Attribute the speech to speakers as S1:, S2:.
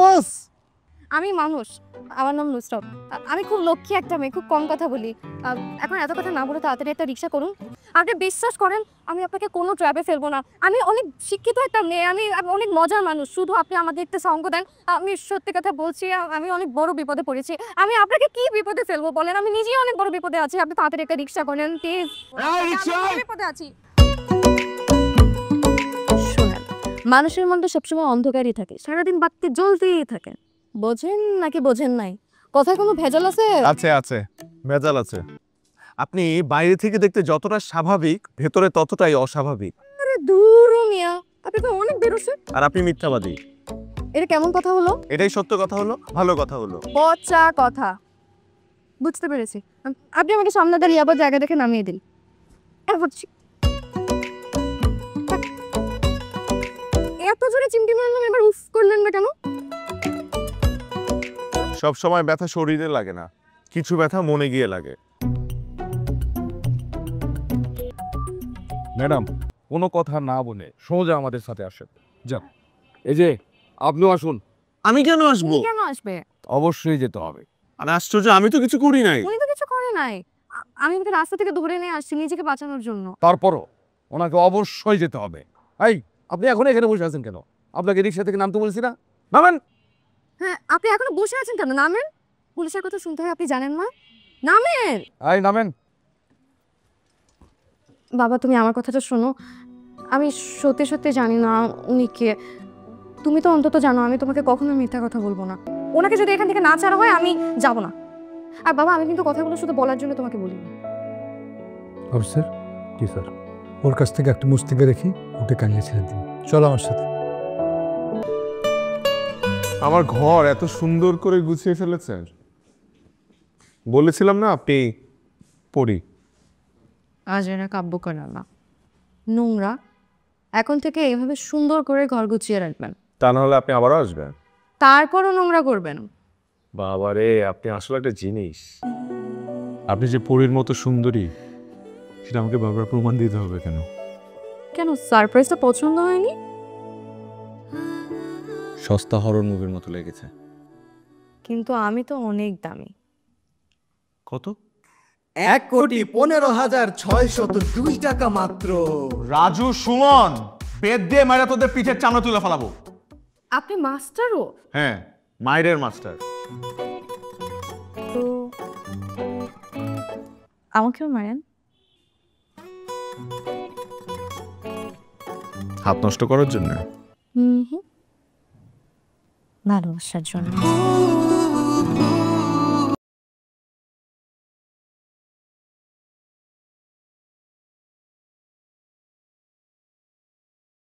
S1: ওস
S2: আমি মানুষ, আমার নাম নুসরাত। আমি খুব লক্ষ্মী একটা মেয়ে, খুব কম কথা বলি। এখন এত কথা না বলে তাড়াতাড়ি একটা রিক্সা করুন। আপনি বিশ্বাস করেন আমি আপনাকে কোনো ট্র্যাপে ফেলবো না। আমি অনেক শিক্ষিত একটা মেয়ে, আমি অনেক মজার মানুষ। শুধু আপনি আমাদের একটা সঙ্গ দেন। আমি সত্যি কথা বলছি, আমি অনেক বড় বিপদে পড়েছি। আমি আপনাকে কি বিপদে ফেলবো বলেন? আমি নিজেই অনেক বড় বিপদে আছি। আপনি তাড়াতাড়ি একটা রিক্সা করেন প্লিজ। আমি বিপদে আছি। শোনেন, মানুষের মনটা সবসময় অন্ধকারই থাকে, সারাদিন বাতি জ্বলতেই থাকে। বোঝেন নাকি বোঝেন নাই? কথায় কোনো ভেজাল আছে?
S1: আছে আছে, ভেজাল আছে। আপনি বাইরে থেকে দেখতে যতটা স্বাভাবিক, ভেতরে ততটাই অস্বাভাবিক।
S2: আরে দূর মিয়া, আপনি তো অনেক বেরোছেন।
S1: আর আপনি মিথ্যাবাদী।
S2: এটা কেমন কথা হলো?
S1: এটাই সত্য কথা হলো, ভালো কথা হলো।
S2: পচা কথা। বুঝতে পেরেছি। আপনি আমাকে সামনে দাঁড়িয়ে আবার জায়গা দেখে নামিয়ে দিন। এত জোরে চিমটি মারলাম, এবার উফ করলেন না কেন?
S1: সব সময় ব্যথা শরীরে লাগে না, কিছু ব্যথা মনে গিয়ে লাগে।
S3: ম্যাডাম, কোনো কথা না বলে সোজা আমাদের সাথে আসেন। যান, এই যে আপনিও আসুন।
S1: আমি কেন আসবো?
S2: কেন আসবে?
S3: অবশ্যই যেতে হবে।
S1: আর আশ্চর্য, আমি তো কিছু করি নাই।
S2: উনি তো কিছু করে নাই। আমি ওকে রাস্তা থেকে ধরে নিয়ে আসছি নিজেকে বাঁচানোর জন্য।
S3: তারপরও ওনাকে অবশ্যই যেতে হবে। এই, আপনি এখন এখানে বসে আছেন কেন? আপনাকে রিক্সা থেকে নামতে বলছি না? নামেন।
S2: হ্যাঁ, আপনি এখনো বসে আছেন কেন? নামেন। পুলিশের কথা শুনতে হয়, আপনি জানেন না? নামেন।
S3: এই নামেন।
S2: বাবা, তুমি আমার কথাটা শোনো। আমি সত্যি সত্যি জানি না উনি কে। তুমি তো অন্তত জানো আমি তোমাকে কখনো মিথ্যা কথা বলবো না। ওনাকে যদি এখান থেকে না ছাড়া হয় আমি যাব না। আর বাবা, আমি কিন্তু কথাগুলো শুধু বলার জন্য তোমাকে বলি।
S4: অফিসার, জি স্যার, ওর কাছ থেকে একটা মুস্তিকে রেখে ওকে কানিয়ে ছেড়ে দিন। চলো আমার সাথে।
S1: আমার ঘর এত সুন্দর করে গুছিয়ে ফেলেছেন। বলেছিলাম না আপনি পড়ি।
S2: আজ এরা কাব্য করে না, নোংরা। এখন থেকে এইভাবে সুন্দর করে ঘর গুছিয়ে রাখবেন,
S1: তা না হলে আপনি আবারও আসবেন।
S2: তারপরও নোংরা করবেন।
S1: বাবারে, আপনি আসলে একটা জিনিস। আপনি যে পরীর মতো সুন্দরী, সেটা আমাকে বারবার প্রমাণ দিতে হবে কেন?
S2: কেন, সারপ্রাইজটা পছন্দ হয়নি?
S1: সস্তা হরর মুভির মতো লেগেছে।
S2: কিন্তু আমি তো অনেক দামি।
S1: কত?
S5: 1,15,602 টাকা মাত্র।
S1: রাজু, সুমন, বেদ দিয়ে মারা তোদের পিঠের চামড়া তুলে ফেলাবো।
S2: আপনি মাস্টারও?
S1: হ্যাঁ, মাইরের মাস্টার।
S2: তো আমাকেও মারেন।
S1: হাত নষ্ট করার জন্য?
S2: ভালোবাসার জন্য।